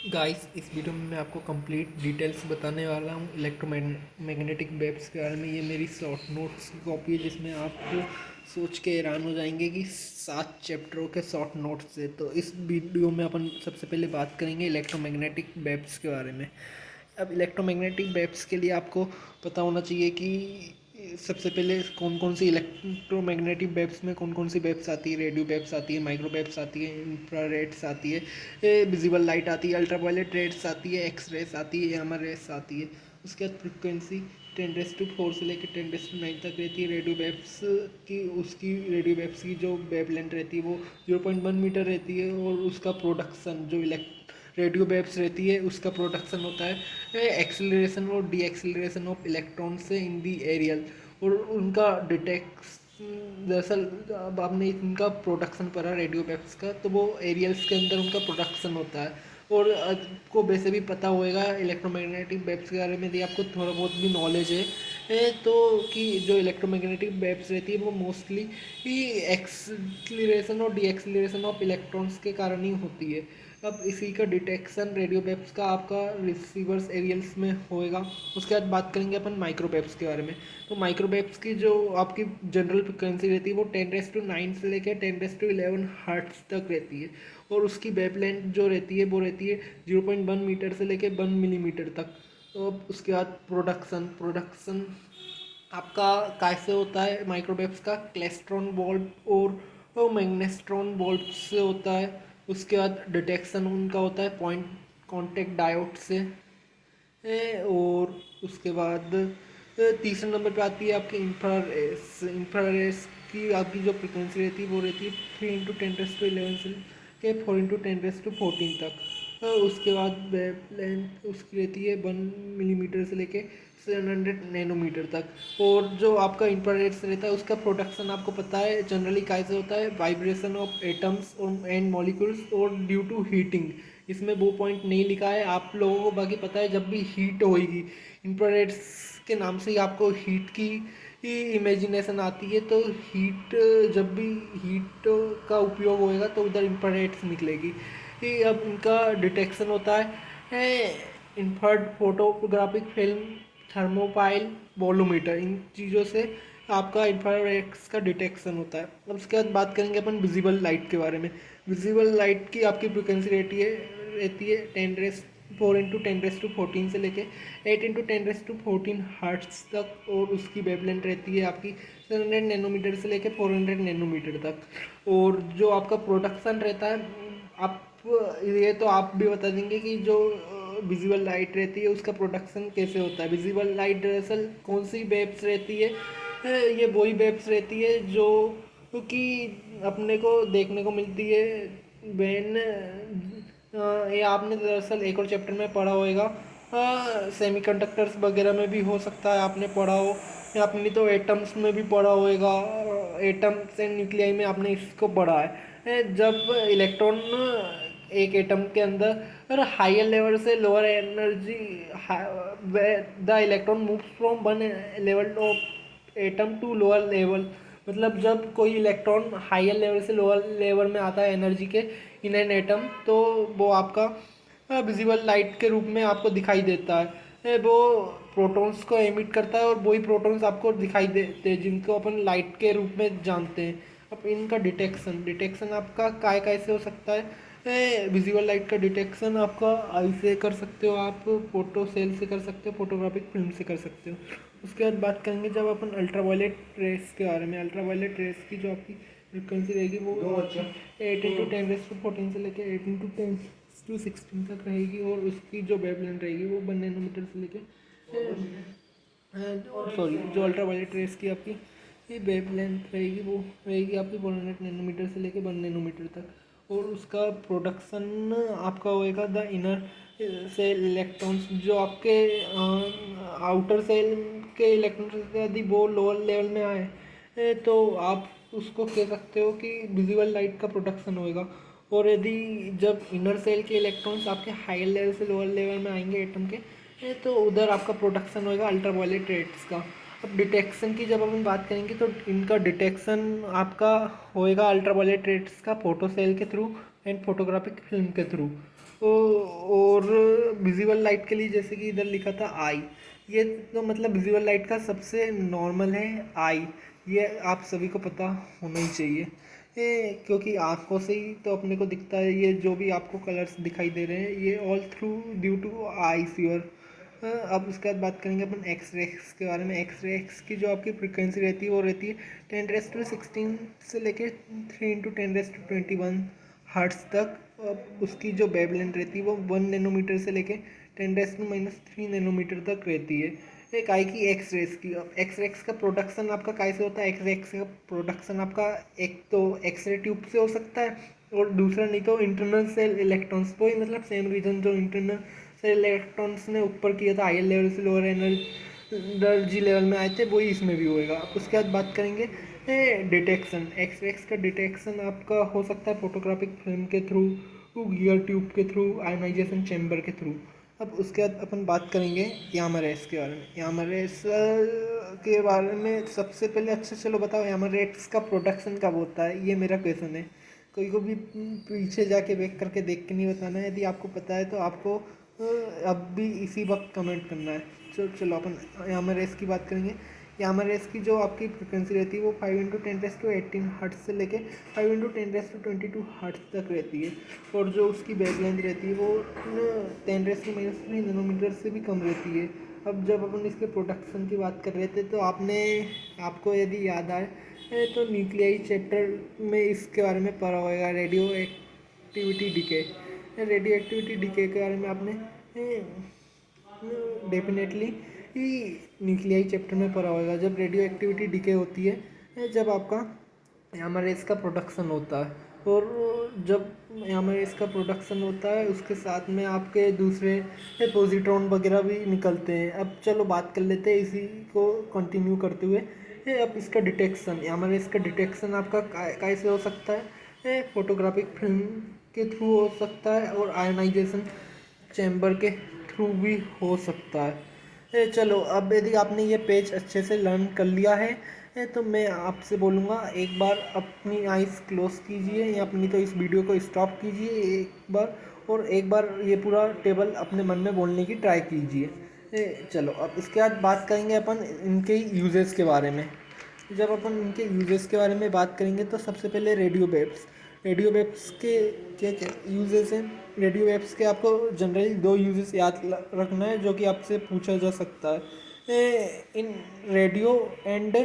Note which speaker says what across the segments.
Speaker 1: Guys, इस video में मैं आपको कंप्लीट डिटेल्स बताने वाला हूँ इलेक्ट्रोमैग्नेटिक वेव्स के बारे में। ये मेरी शॉर्ट नोट्स की कॉपी है जिसमें आप सोच के हैरान हो जाएंगे कि 7 चैप्टरों के शॉर्ट नोट्स है। तो इस वीडियो में अपन सबसे पहले बात करेंगे इलेक्ट्रोमैग्नेटिक वेव्स के बारे में। अब इलेक्ट्रोमैग्नेटिक वेव्स के लिए आपको पता होना चाहिए कि सबसे पहले कौन कौन सी इलेक्ट्रोमैग्नेटिक वेव्स में कौन कौन सी वेव्स आती है। रेडियो वेव्स आती है, माइक्रो वेव्स आती है, इंफ्रारेड्स आती है, विजिबल लाइट आती है, अल्ट्रावायलेट रेड्स आती है, एक्स रेस आती है, गामा रेस आती है। उसके बाद फ्रिक्वेंसी 10⁻⁴ से लेकर 10⁻⁹ तक रहती है। रेडियो वेव्स की उसकी रेडियो वेव्स की जो वेव लेंथ रहती है वो 0.1 मीटर रहती है। और उसका प्रोडक्शन जो रेडियो वेव्स रहती है उसका प्रोडक्शन होता है एक्सीलरेशन और डी एक्सीलरेशन ऑफ इलेक्ट्रॉन से इन दी एरियल। और उनका डिटेक्स दरअसल अब आपने इनका प्रोडक्शन पढ़ा रेडियो वेव्स का, तो वो एरियल्स के अंदर उनका प्रोडक्शन होता है। और आपको वैसे भी पता होएगा इलेक्ट्रोमैग्नेटिक वेव्स के बारे में, यदि आपको थोड़ा बहुत भी नॉलेज है तो कि जो इलेक्ट्रोमैग्नेटिक वेव्स रहती है वो मोस्टली एक्सीलरेशन और डी एक्सीलरेशन ऑफ इलेक्ट्रॉन्स के कारण ही होती है। अब इसी का डिटेक्शन रेडियो वेव्स का आपका रिसीवर्स एरियल्स में होएगा। उसके बाद बात करेंगे अपन माइक्रो वेव्स के बारे में। तो माइक्रो वेव्स की जो आपकी जनरल फ्रिक्वेंसी रहती है वो 10⁻⁹ से लेकर 10⁻11 हर्ट्ज तक रहती है। और उसकी वेव लेंथ जो रहती है वो रहती है 0.1 मीटर से लेकर 1 मिलीमीटर तक। तो अब उसके बाद प्रोडक्शन आपका कैसे होता है माइक्रोवेव्स का, क्लेस्ट्रॉन वोल्ट और मैग्नेस्ट्रॉन वोल्ट से होता है। उसके बाद डिटेक्शन उनका होता है पॉइंट कांटेक्ट डायोड से। और उसके बाद तीसरे नंबर पे आती है आपकी इंफ्रारेस की आपकी जो फ्रिक्वेंसी रहती है वो रहती है 3 × 10⁻11 से के 4 × 10⁻14 तक। उसके बाद वेव लेंथ उसकी रहती है 1 मिलीमीटर से लेके 700 नैनोमीटर तक। और जो आपका इंफ्रारेड रहता है उसका प्रोडक्शन आपको पता है जनरली कैसे होता है, vibration of atoms and molecules और ड्यू टू हीटिंग। इसमें वो पॉइंट नहीं लिखा है आप लोगों को, बाकी पता है जब भी हीट होएगी इंफ्रारेड्स के नाम से ही आपको हीट की इमेजिनेशन आती है। तो हीट जब भी हीट का उपयोग होएगा तो उधर इंफ्रारेड्स निकलेगी। अब इनका डिटेक्शन होता है इंफ्रारेड फोटोग्राफिक फिल्म, थर्मोपाइल, वॉल्यूमीटर, इन चीज़ों से आपका इंफ्रारेड का डिटेक्शन होता है। अब उसके बाद बात करेंगे अपन विजिबल लाइट के बारे में। विजिबल लाइट की आपकी फ्रिक्वेंसी रहती है 10⁻⁴ से लेके 8 × 10⁻⁴ हर्ट्ज तक। और उसकी वेवलेंथ रहती है आपकी 700 नैनोमीटर से लेके 400 नैनोमीटर तक। और जो आपका प्रोडक्शन रहता है आप ये तो आप भी बता देंगे कि जो विजुअल लाइट रहती है उसका प्रोडक्शन कैसे होता है। विजुअल लाइट दरअसल कौन सी वेव्स रहती है, ये वही वेव्स रहती है जो कि अपने को देखने को मिलती है वैन। ये आपने दरअसल एक और चैप्टर में पढ़ा होएगा, सेमीकंडक्टर्स वगैरह में भी हो सकता है आपने पढ़ा हो, या आपने तो एटम्स में भी पढ़ा होएगा। एटम्स एंड न्यूक्लियाई में आपने इसको पढ़ा है। जब इलेक्ट्रॉन एक एटम के अंदर हायर लेवल से lower energy, the electron moves from one level of atom to lower level. मतलब जब कोई इलेक्ट्रॉन हायर लेवल से लोअर लेवल में आता है एनर्जी के इन एन एटम, तो वो आपका विजिबल लाइट के रूप में आपको दिखाई देता है। वो प्रोटॉन्स को एमिट करता है और वही प्रोटॉन्स आपको दिखाई देते हैं जिनको अपन लाइट के रूप में जानते हैं। अब इनका डिटेक्शन आपका काय कैसे हो सकता है। विजुअल लाइट का डिटेक्शन आपका आई से कर सकते हो, आप फोटो सेल से कर सकते हो, फोटोग्राफिक फिल्म से कर सकते हो। उसके बाद बात करेंगे जब अपन अल्ट्रावायलेट रेस के बारे में। अल्ट्रावायलेट रेस की जो आपकी फ्रिक्वेंसी रहेगी वो 8 × 10⁻⁴ से लेकर 8 × 10⁻16 तक रहेगी। और उसकी जो वेवलेंथ रहेगी वो 1 नैनोमीटर से लेकर सॉरी जो अल्ट्रावायलेट रेस की आपकी ये वेव लेंथ रहेगी वो रहेगी आपकी 400 नैनोमीटर से लेकर 1 नैनोमीटर तक। और उसका प्रोडक्शन आपका होएगा द इनर सेल इलेक्ट्रॉन्स, जो आपके आउटर सेल के इलेक्ट्रॉन्स यदि वो लोअर लेवल में आए तो आप उसको कह सकते हो कि विजुअल लाइट का प्रोडक्शन होएगा। और यदि जब इनर सेल के इलेक्ट्रॉन्स आपके हायर लेवल से लोअर लेवल में आएंगे एटम के, तो उधर आपका प्रोडक्शन होएगा अल्ट्रावायलेट रेड्स का। अब डिटेक्शन की जब हम बात करेंगे तो इनका डिटेक्शन आपका होएगा अल्ट्रावायलेट रेड्स का फोटो सेल के थ्रू। एंड फोटोग्राफिक फिल्म के थ्रू। और विजुअल लाइट के लिए जैसे कि इधर लिखा था आई, ये तो मतलब विजुअल लाइट का सबसे नॉर्मल है आई, ये आप सभी को पता होना ही चाहिए। क्योंकि आँखों से ही तो अपने को दिखता है, ये जो भी आपको कलर्स दिखाई दे रहे हैं ये ऑल थ्रू ड्यू टू आई फ्यूअर। अब उसके बाद बात करेंगे अपन एक्स के बारे में। एक्स की जो आपकी फ्रिक्वेंसी रहती है वो रहती है 10⁻16 से लेके 3 × 10⁻21 हर्ट्स तक। अब उसकी जो वेवलेंथ रहती है वो 1 नैनोमीटर से लेके 10⁻³ नैनोमीटर तक रहती है। एक आई की एक्स की, अब एक्स का प्रोडक्शन आपका कैसे होता है? एक्स का प्रोडक्शन आपका एक तो एक्सरे ट्यूब से हो सकता है, और दूसरा नहीं तो इंटरनल सेल इलेक्ट्रॉन्स, वही मतलब सेम रीजन जो इंटरनल सेल इलेक्ट्रॉन्स ने ऊपर किया था हायर लेवल से लोअर एनर्जी लेवल में आए थे, वही इसमें भी होएगा। उसके बाद बात करेंगे डिटेक्शन। एक्स का डिटेक्शन आपका हो सकता है फोटोग्राफिक फिल्म के थ्रू, गियर ट्यूब के थ्रू, आयोनाइजेशन चैम्बर के थ्रू। अब उसके बाद अपन बात करेंगे यामा रेस के बारे में। यामा रेस के बारे में सबसे पहले अच्छा चलो बताओ यामा रेस का प्रोडक्शन कब होता है, ये मेरा क्वेश्चन है। कोई को भी पीछे जाके बैक करके देख के नहीं बताना है, यदि आपको पता है तो आपको अब भी इसी वक्त कमेंट करना है। चलो अपन यामा रेस की बात करेंगे। यामा रेस की जो आपकी फ्रिक्वेंसी रहती है वो 5 × 10⁻18 हर्ट्ज से लेके 5 × 10⁻22 हर्ट्ज तक रहती है, और जो उसकी वेवलेंथ रहती है वो 10⁻³ नैनोमीटर से भी कम रहती है। अब जब अपन इसके प्रोडक्शन की बात कर रहे थे तो आपको यदि याद आए तो न्यूक्लियाई चैप्टर में इसके बारे में पढ़ा होगा, radio activity decay. Radio activity decay के बारे में आपने डेफिनेटली न्यूक्लियाई चैप्टर में पढ़ा होगा। जब रेडियो एक्टिविटी डिके होती है, जब आपका यामा रेस का प्रोडक्शन होता है, और जब यामा रेस का प्रोडक्शन होता है उसके साथ में आपके दूसरे पॉजिट्रॉन वगैरह भी निकलते हैं। अब चलो बात कर लेते हैं इसी को कंटिन्यू करते हुए। अब इसका डिटेक्शन, यामा रेस का डिटेक्शन आपका कैसे हो सकता है? फोटोग्राफिक फिल्म के थ्रू हो सकता है, और आयोनाइजेशन चैम्बर के थ्रू भी हो सकता है। चलो अब यदि आपने ये पेज अच्छे से लर्न कर लिया है तो मैं आपसे बोलूँगा एक बार अपनी आइज़ क्लोज कीजिए, या अपनी तो इस वीडियो को स्टॉप कीजिए एक बार, और एक बार ये पूरा टेबल अपने मन में बोलने की ट्राई कीजिए। चलो अब इसके बाद बात करेंगे अपन इनके यूजेस के बारे में। जब अपन इनके यूजेस के बारे में बात करेंगे तो सबसे पहले रेडियो वेव्स। रेडियो वेव्स के क्या क्या यूजेस हैं? रेडियो वेव्स के आपको जनरली 2 यूजेस याद रखना है जो कि आपसे पूछा जा सकता है। इन रेडियो एंड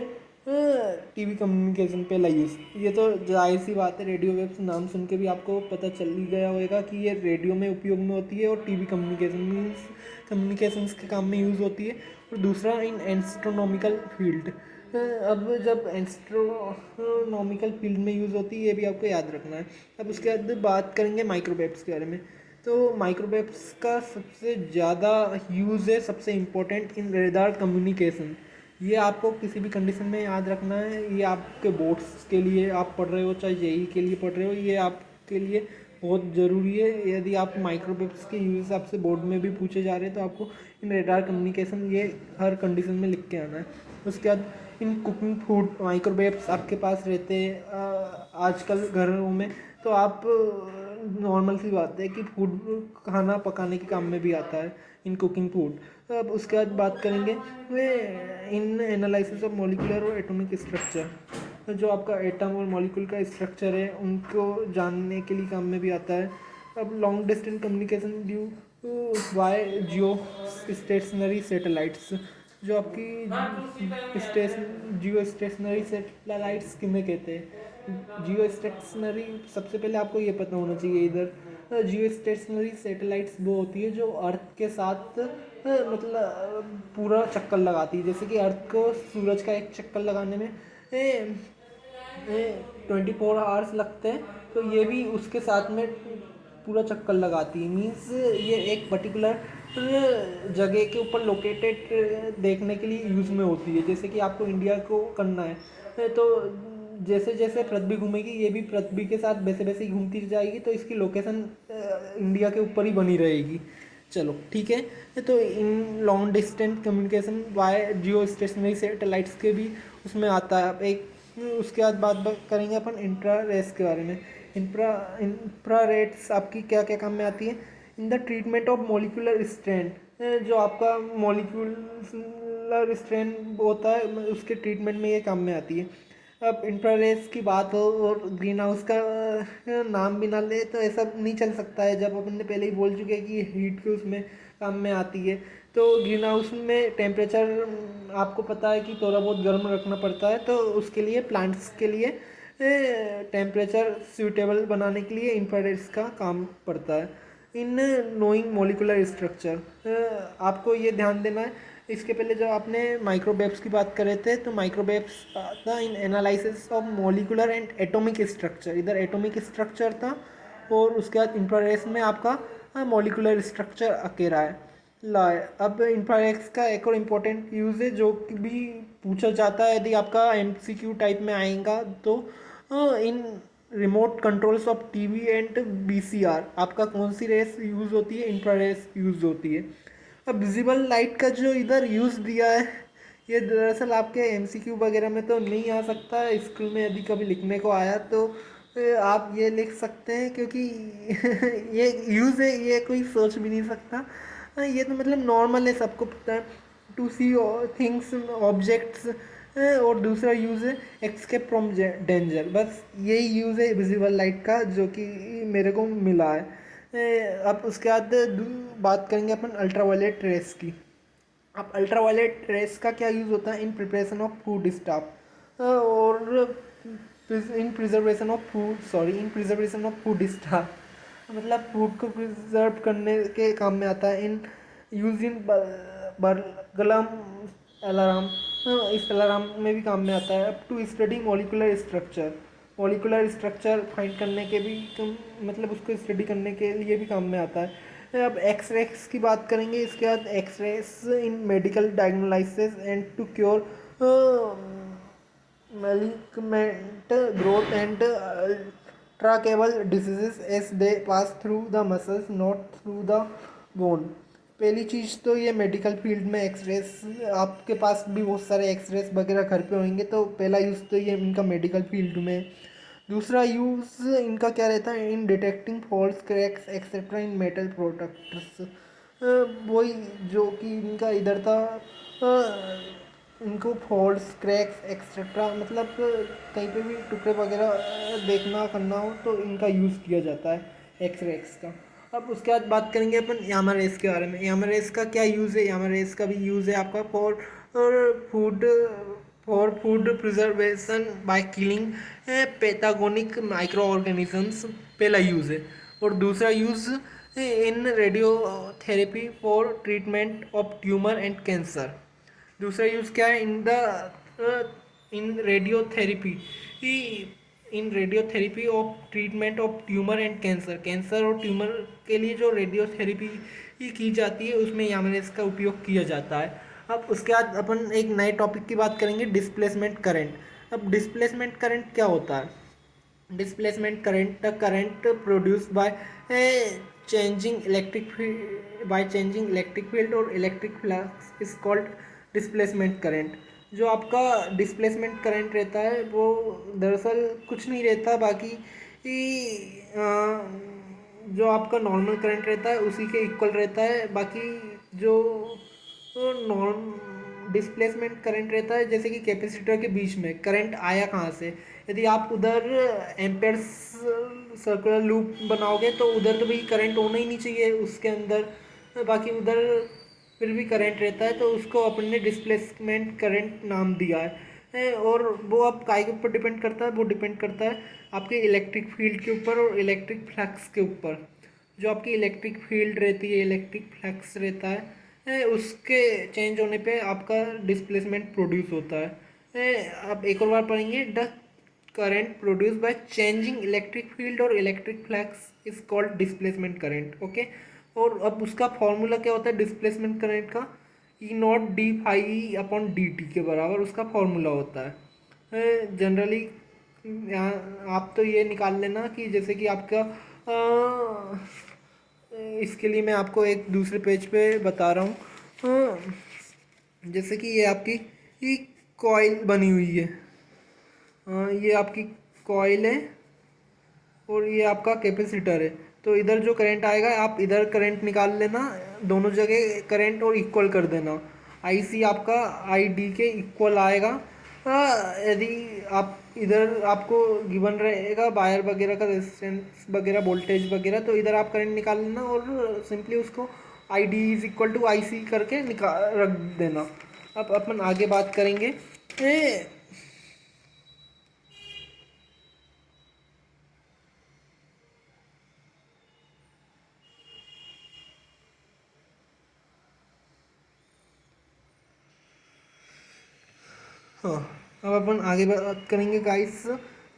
Speaker 1: टीवी कम्युनिकेशन पे यूज़, ये तो जाहिर सी बात है, रेडियो वेव्स नाम सुन के भी आपको पता चल ही गया होगा कि ये रेडियो में उपयोग में होती है, और टीवी कम्युनिकेशन मीन्स कम्युनिकेशंस के काम में यूज़ होती है। और दूसरा इन एस्ट्रोनॉमिकल फील्ड। अब जब एस्ट्रोनॉमिकल फील्ड में यूज़ होती है, ये भी आपको याद रखना है। अब उसके बाद बात करेंगे माइक्रोवेव्स के बारे में। तो माइक्रोवेव्स का सबसे ज़्यादा यूज़ है, सबसे इम्पोर्टेंट इन रेडार कम्युनिकेशन। ये आपको किसी भी कंडीशन में याद रखना है। ये आपके बोर्ड्स के लिए आप पढ़ रहे हो, चाहे जेई के लिए पढ़ रहे हो, ये आपके लिए बहुत ज़रूरी है। यदि आप माइक्रोवेव्स के यूज़ आपसे बोर्ड में भी पूछे जा रहे हैं तो आपको इन रेडार कम्युनिकेशन ये हर कंडीशन में लिख के आना है। उसके बाद इन कुकिंग फूड माइक्रोवेव्स आपके पास रहते हैं आजकल घरों में, तो आप नॉर्मल सी बात है कि फूड खाना पकाने के काम में भी आता है इन कुकिंग फूड। अब उसके बाद बात करेंगे इन एनालिसिस ऑफ मॉलिक्यूलर और एटॉमिक स्ट्रक्चर। जो आपका एटम और मॉलिक्यूल का स्ट्रक्चर है उनको जानने के लिए काम में भी आता है। अब long distance communication due by geostationary satellites. जो आपकी जियो स्टेशनरी सैटेलाइट्स किन्हें कहते हैं? जियो स्टेशनरी, सबसे पहले आपको ये पता होना चाहिए इधर, जियो स्टेशनरी सैटेलाइट्स वो होती है जो अर्थ के साथ मतलब पूरा चक्कर लगाती है। जैसे कि अर्थ को सूरज का एक चक्कर लगाने में 24 आवर्स लगते हैं, तो ये भी उसके साथ में पूरा चक्कर लगाती है। मीन्स ये एक पर्टिकुलर जगह के ऊपर लोकेटेड देखने के लिए यूज़ में होती है। जैसे कि आपको इंडिया को करना है तो जैसे जैसे पृथ्वी घूमेगी ये भी पृथ्वी के साथ वैसे वैसे ही घूमती जाएगी, तो इसकी लोकेशन इंडिया के ऊपर ही बनी रहेगी। चलो ठीक है, तो in long distance communication why Jio stationery satellites के भी उसमें आता है। एक उसके बाद बात करेंगे अपन इंफ्रारेड के बारे में। इंफ्रारेड्स आपकी क्या क्या काम में आती है? In the treatment of molecular strength, जो आपका मॉलिक्यूलर स्ट्रेंथ होता है उसके ट्रीटमेंट में ये काम में आती है। अब इंफ्रारेड्स की बात हो और ग्रीन हाउस का नाम भी ना ले तो ऐसा नहीं चल सकता है, जब अपन ने पहले ही बोल चुके हैं कि हीट के उसमें काम में आती है। तो ग्रीन हाउस में टेम्परेचर आपको पता है कि थोड़ा बहुत गर्म रखना पड़ता है, तो उसके लिए प्लांट्स के लिए टेम्परेचर सूटेबल बनाने के लिए इंफ्रारेड्स का काम पड़ता है। इन नोइंग मोलिकुलर स्ट्रक्चर, आपको ये ध्यान देना है। इसके पहले जब आपने माइक्रोवेव्स की बात कर रहे थे तो माइक्रोवेव्स था इन analysis of molecular and atomic structure, इधर एटॉमिक स्ट्रक्चर था और उसके बाद इंफ्रारेड्स में आपका मोलिकुलर स्ट्रक्चर अकेरा है ला है। अब इंफ्रारेड्स का एक और इम्पोर्टेंट यूज़ है जो कि भी पूछा जाता है यदि आपका एमसीक्यू टाइप में आएगा तो in remote controls of TV and VCR आपका कौन सी रेस यूज़ होती है? इंफ्रारेड्स यूज़ होती है। अब विजिबल लाइट का जो इधर यूज़ दिया है ये दरअसल आपके एमसीक्यू वगैरह में तो नहीं आ सकता है, स्कूल में यदि कभी लिखने को आया तो आप ये लिख सकते हैं क्योंकि ये यूज़ है, ये कोई सोच भी नहीं सकता। ये तो मतलब नॉर्मल है, सबको पता है। टू सी थिंग्स ऑब्जेक्ट्स, और दूसरा यूज़ है एक्सकेप फ्रॉम डेंजर, बस यही यूज़ है विजिबल लाइट का जो कि मेरे को मिला है। अब उसके बाद बात करेंगे अपन अल्ट्रावायलेट रेस की। अब अल्ट्रावायलेट रेस का क्या यूज़ होता है? In preparation of food stuff और in preservation of food stuff, मतलब फूड को प्रिजर्व करने के काम में आता है। In use in burglar alarm, इस अलार्म में भी काम में आता है। Up to study molecular structure find करने के भी मतलब उसको स्टडी करने के लिए भी काम में आता है। अब एक्सरेस की बात करेंगे, इसके बाद x rays in medical diagnosis and to cure malignant growth and trackable diseases as they pass through the muscles not through the bone। पहली चीज़ तो ये मेडिकल फील्ड में एक्सरेस, आपके पास भी बहुत सारे एक्सरेस वगैरह घर पे होंगे तो पहला यूज़ तो ये इनका मेडिकल फील्ड में। दूसरा यूज़ इनका क्या रहता है? In detecting flaws cracks etcetera in metal products, वही जो कि इनका इधर था। इनको फॉल्स क्रैक्स एक्सेट्रा मतलब कहीं पे भी टुकड़े वगैरह देखना करना हो तो इनका यूज़ किया जाता है एक्सरेस का। अब उसके बाद बात करेंगे अपन यामा रेस के बारे में। यामा रेस का क्या यूज़ है? यामा रेस का भी यूज़ है आपका food for food preservation by killing pathogenic microorganisms, पहला यूज़ है। और दूसरा use in radiotherapy for treatment of tumour and cancer. दूसरा यूज़ क्या है? In radiotherapy in radiotherapy of treatment of tumour and cancer और ट्यूमर के लिए जो रेडियोथेरेपी की जाती है उसमें यामारेस का उपयोग किया जाता है। अब उसके बाद अपन एक नए टॉपिक की बात करेंगे, डिस्प्लेसमेंट करंट। अब डिस्प्लेसमेंट करंट क्या होता है? Displacement current the current produced by changing electric field और electric flux is called displacement current. जो आपका डिस्प्लेसमेंट करंट रहता है वो दरअसल कुछ नहीं रहता, बाकी जो आपका नॉर्मल करंट रहता है उसी के इक्वल रहता है। बाकी जो नॉर्म डिस्प्लेसमेंट करंट रहता है जैसे कि कैपेसिटर के बीच में करंट आया कहाँ से, यदि आप उधर एम्पेयर सर्कुलर लूप बनाओगे तो उधर तो भाई करंट होना ही नहीं चाहिए उसके अंदर, बाकी उधर फिर भी करंट रहता है तो उसको अपन ने डिस्प्लेसमेंट करंट नाम दिया है। और वो अब काय के ऊपर डिपेंड करता है? वो डिपेंड करता है आपके इलेक्ट्रिक फील्ड के ऊपर और इलेक्ट्रिक फ्लक्स के ऊपर। जो आपकी इलेक्ट्रिक फील्ड रहती है, इलेक्ट्रिक फ्लक्स रहता है, उसके चेंज होने पे आपका डिस्प्लेसमेंट प्रोड्यूस होता है। अब एक और बार पढ़ेंगे, the current produce by changing electric field और electric flux is called displacement current. Okay, और अब उसका फॉर्मूला क्या होता है डिस्प्लेसमेंट करंट का? E naught D phi upon D T के बराबर उसका फॉर्मूला होता है। जनरली यहाँ आप तो ये निकाल लेना कि जैसे कि आपका इसके लिए मैं आपको एक दूसरे पेज पे बता रहा हूँ। जैसे कि ये आपकी ये कॉइल बनी हुई है, ये आपकी कॉइल है और ये आपका कैपेसिटर है। तो इधर जो करंट आएगा आप इधर करंट निकाल लेना, दोनों जगह करंट और इक्वल कर देना। आई सी आपका आई डी के इक्वल आएगा। यदि आप इधर आपको गिवन रहेगा वायर वगैरह का रेजिस्टेंस वगैरह वोल्टेज वगैरह, तो इधर आप करंट निकाल लेना और सिंपली उसको i d is equal to i c करके निकाल रख देना। अब अपन आगे बात करेंगे। हाँ, अब अपन आगे बात करेंगे guys,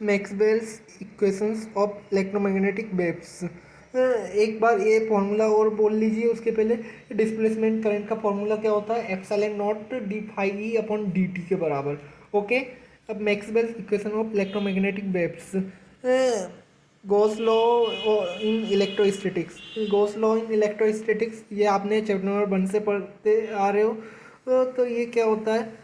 Speaker 1: Maxwell's equations of electromagnetic waves. एक बार ये फॉर्मूला और बोल लीजिए उसके पहले। डिस्प्लेसमेंट करंट का फॉर्मूला क्या होता है? Epsilon naught D phi E upon D T के बराबर। ओके, अब Maxwell's equation of electromagnetic waves, Gauss law in electrostatics. Gauss law in electrostatics ये आपने चैप्टर नंबर 1 से पढ़ते आ रहे हो। तो ये क्या होता है?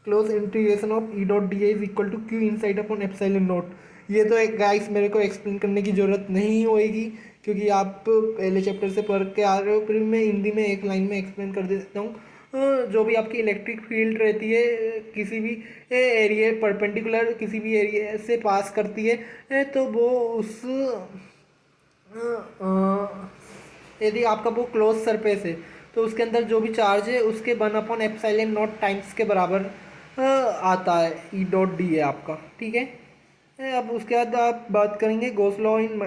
Speaker 1: Close integration of E dot D is equal to Q inside upon epsilon naught. ये तो एक गाइस मेरे को एक्सप्लेन करने की ज़रूरत नहीं होएगी, क्योंकि आप पहले चैप्टर से पढ़ के आ रहे हो। फिर मैं हिंदी में एक लाइन में एक्सप्लेन कर देता हूँ। जो भी आपकी इलेक्ट्रिक फील्ड रहती है किसी भी एरिया परपेंडिकुलर किसी भी एरिया से पास करती है, तो वो उस यदि आपका वो क्लोज सरफेस है तो उसके अंदर जो भी चार्ज है उसके 1/एप्सिलॉन नॉट टाइम्स के बराबर आता है। ई डॉट डी है आपका, ठीक है। अब उसके बाद आप बात करेंगे Gauss law in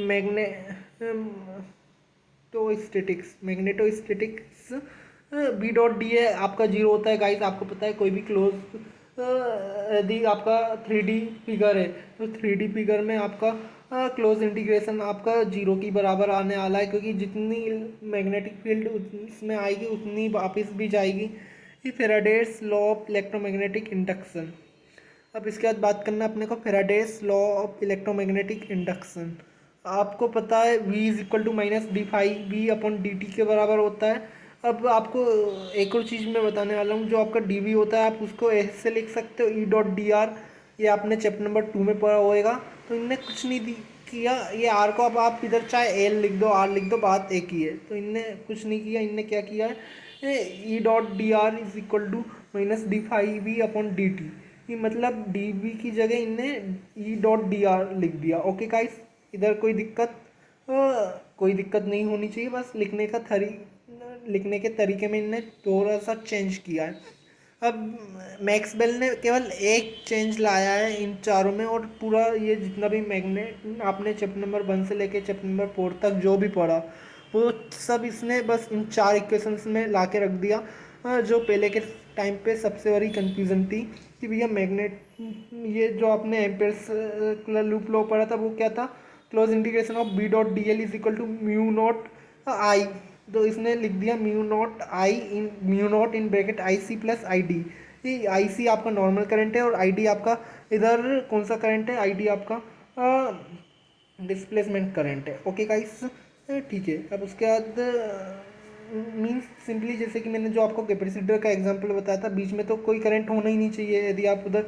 Speaker 1: magnetostatics. B dot d है आपका जीरो होता है गाइस, आपको पता है। कोई भी क्लोज यदि आपका 3D फिगर है तो 3D फिगर में आपका क्लोज इंटीग्रेशन आपका जीरो की बराबर आने वाला है, क्योंकि जितनी मैग्नेटिक फील्ड उसमें आएगी उतनी वापस भी जाएगी। ये Faraday's law of electromagnetic induction. अब इसके बाद बात करना अपने को Faraday's law of electromagnetic induction. आपको पता है v is equal to minus D phi B upon D T के बराबर होता है। अब आपको एक और चीज़ मैं बताने वाला हूँ। जो आपका डी वी होता है आप उसको ऐसे लिख सकते हो ई डॉट डी आर। ये आपने चैप्टर नंबर 2 में पढ़ा होएगा। तो इनने कुछ नहीं किया, ये आर को अब आप इधर चाहे एल लिख दो आर लिख दो, बात एक ही है। तो इनने कुछ नहीं किया, इनने क्या किया है, E dot D R is equal to minus D phi B upon D T. ये मतलब डी वी की जगह इनने ई डॉट डी आर लिख दिया। ओके गाइस, इधर कोई दिक्कत नहीं होनी चाहिए, बस लिखने के तरीके में इनने थोड़ा सा चेंज किया है। अब मैक्सवेल ने केवल एक चेंज लाया है इन चारों में, और पूरा ये जितना भी मैग्नेट आपने चैप्टर नंबर 1 से लेके चैप्टर नंबर 4 तक जो भी पढ़ा वो सब इसने बस इन 4 इक्वेशंस में ला के रख दिया। जो पहले के टाइम पे सबसे बड़ी कंफ्यूजन थी कि भैया मैग्नेट, ये जो आपने एम्पेयर्स लूप लॉ पढ़ा था वो क्या था? Close integration of b dot d l is equal to mu naught i. तो इसने लिख दिया mu naught in bracket i c plus i d. ये आई सी आपका नॉर्मल करंट है और आई डी आपका इधर कौन सा करंट है? आई डी आपका डिस्प्लेसमेंट करंट है। ओके गाइस, ठीक है। अब उसके बाद मीन्स सिंपली जैसे कि मैंने जो आपको कैपेसिटर का एग्जांपल बताया था, बीच में तो कोई करंट होना ही नहीं चाहिए। यदि आप उधर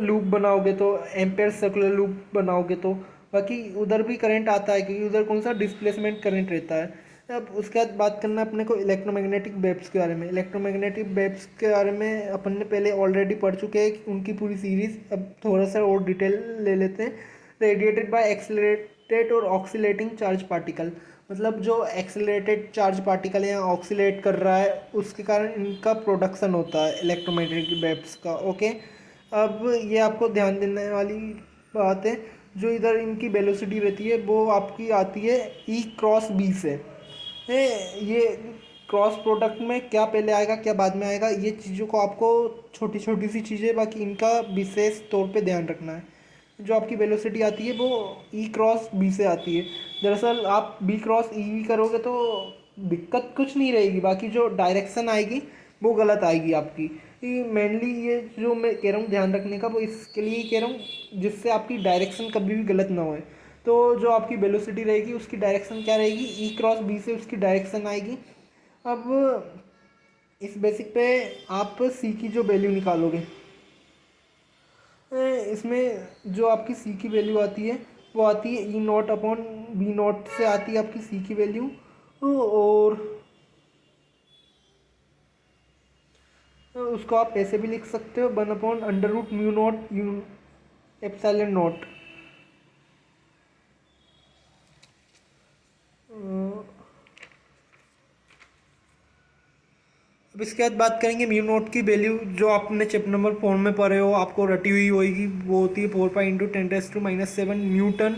Speaker 1: लूप बनाओगे तो एम्पेयर सर्कुलर लूप बनाओगे तो बाकी उधर भी करंट आता है, क्योंकि उधर कौन सा डिस्प्लेसमेंट करंट रहता है। अब उसके बाद बात करना अपने को इलेक्ट्रोमैग्नेटिक वेव्स के बारे में। इलेक्ट्रोमैग्नेटिक वेव्स के बारे में अपन ने पहले ऑलरेडी पढ़ चुके हैं उनकी पूरी सीरीज। अब थोड़ा सा और डिटेल ले लेते हैं। रेडिएटेड बाय एक्सेलरेटेड और ऑक्सीलेटिंग चार्ज पार्टिकल, मतलब जो एक्सेलरेटेड चार्ज पार्टिकल है या ऑक्सीलेट कर रहा है उसके कारण इनका प्रोडक्शन होता है इलेक्ट्रोमैग्नेटिक वेव्स का। ओके, अब ये आपको ध्यान देने वाली बात है। जो इधर इनकी वेलोसिटी रहती है वो आपकी आती है ई क्रॉस बी से। ये क्रॉस प्रोडक्ट में क्या पहले आएगा क्या बाद में आएगा, ये चीज़ों को आपको छोटी छोटी सी चीज़ें बाकी इनका विशेष तौर पे ध्यान रखना है। जो आपकी वेलोसिटी आती है वो ई क्रॉस बी से आती है। दरअसल आप बी क्रॉस ई भी करोगे तो दिक्कत कुछ नहीं रहेगी, बाकी जो डायरेक्शन आएगी वो गलत आएगी आपकी। मेनली ये जो मैं कह रहा हूँ ध्यान रखने का, वो इसके लिए ही कह रहा हूँ जिससे आपकी डायरेक्शन कभी भी गलत ना होए। तो जो आपकी वेलोसिटी रहेगी उसकी डायरेक्शन क्या रहेगी? ई क्रॉस बी से उसकी डायरेक्शन आएगी। अब इस बेसिक पे आप सी की जो वैल्यू निकालोगे, इसमें जो आपकी सी की वैल्यू आती है वो आती है ई नॉट अपॉन बी नॉट से आती है आपकी सी की वैल्यू। और उसको आप ऐसे भी लिख सकते हो 1/√μ0 यू एप्सिलॉन नॉट। अब इसके बाद बात करेंगे म्यू नॉट की वैल्यू, जो आपने चैप्टर नंबर 4 में पढ़े हो, आपको रटी हुई होगी। वो होती है 4 पाई × 10⁻⁷ न्यूटन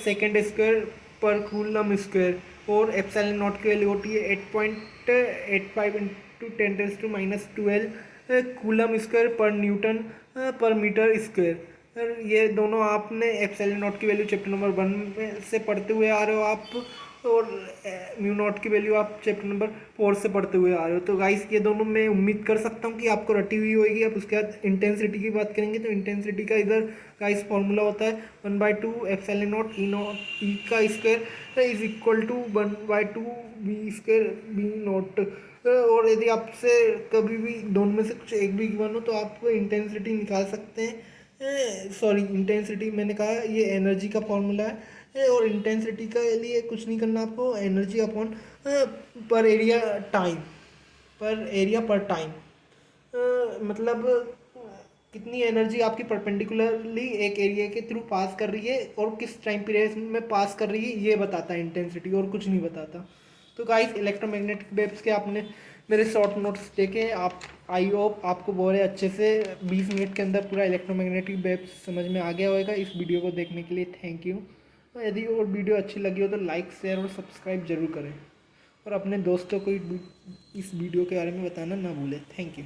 Speaker 1: सेकेंड स्क्वायर पर कूलम स्क्वायर। और एप्सिलॉन नॉट की वैल्यू होती है 8.85 × 10⁻12 कूलम स्क्वायर पर न्यूटन पर मीटर स्क्वायर। ये दोनों आपने एप्सिलॉन नॉट की वैल्यू चैप्टर नंबर 1 में से पढ़ते हुए आ रहे हो आप। और म्यू नॉट की वैल्यू आप चैप्टर नंबर 4 से पढ़ते हुए आ रहे हो। तो गाइस ये दोनों मैं उम्मीद कर सकता हूँ कि आपको रटी हुई होगी। अब उसके बाद इंटेंसिटी की बात करेंगे तो इंटेंसिटी का इधर गाइस फॉर्मूला होता है 1/2 epsilon naught E naught E का square is equal to 1/2 B square B naught. और यदि आपसे कभी भी दोनों में से कुछ एक भी गिवन हो तो आप इंटेंसिटी निकाल सकते हैं। सॉरी, इंटेंसिटी मैंने कहा ये एनर्जी का फॉर्मूला है। और इंटेंसिटी का लिए कुछ नहीं करना आपको, एनर्जी अपॉन पर एरिया टाइम, पर एरिया पर टाइम। मतलब कितनी एनर्जी आपकी परपेंडिकुलरली एक एरिया के थ्रू पास कर रही है और किस टाइम पीरियड में पास कर रही है, ये बताता है इंटेंसिटी, और कुछ नहीं बताता। तो गाइस इलेक्ट्रोमैग्नेटिक वेव्स के आपने मेरे शॉर्ट नोट्स देखे। आप आई होप आपको बहुत अच्छे से 20 मिनट के अंदर पूरा इलेक्ट्रोमैग्नेटिक वेव्स समझ में आ गया होगा। इस वीडियो को देखने के लिए थैंक यू। यदि और वीडियो अच्छी लगी हो तो लाइक शेयर और सब्सक्राइब जरूर करें, और अपने दोस्तों को इस वीडियो के बारे में बताना ना भूलें। Thank you.